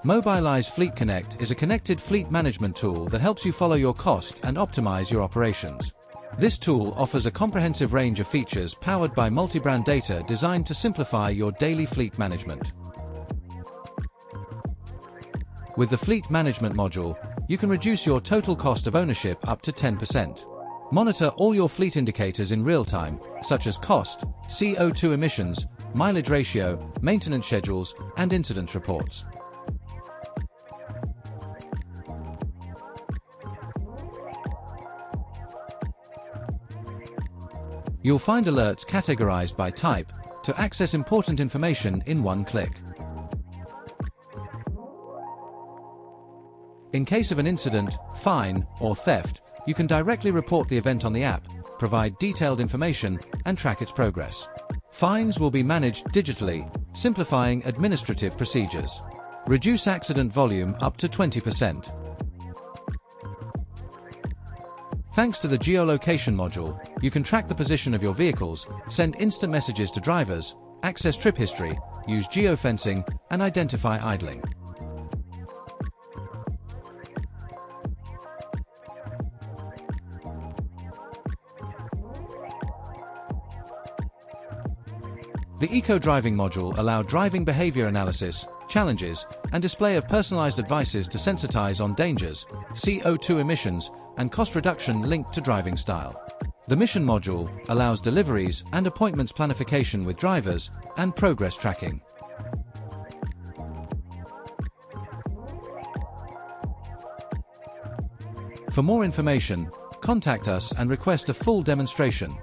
Mobilize Fleet Connect is a connected fleet management tool that helps you follow your cost and optimize your operations. This tool offers a comprehensive range of features powered by multi-brand data designed to simplify your daily fleet management. With the Fleet Management module, you can reduce your total cost of ownership up to 10%. Monitor all your fleet indicators in real time, such as cost, CO2 emissions, mileage ratio, maintenance schedules, and incident reports. You'll find alerts categorized by type to access important information in one click. In case of an incident, fine, or theft, you can directly report the event on the app, provide detailed information, and track its progress. Fines will be managed digitally, simplifying administrative procedures. Reduce accident volume up to 20%. Thanks to the geolocation module, you can track the position of your vehicles, send instant messages to drivers, access trip history, use geofencing, and identify idling. The eco-driving module allows driving behavior analysis, challenges, and display of personalized advices to sensitize on dangers, CO2 emissions, and cost reduction linked to driving style. The mission module allows deliveries and appointments planification with drivers and progress tracking. For more information, contact us and request a full demonstration.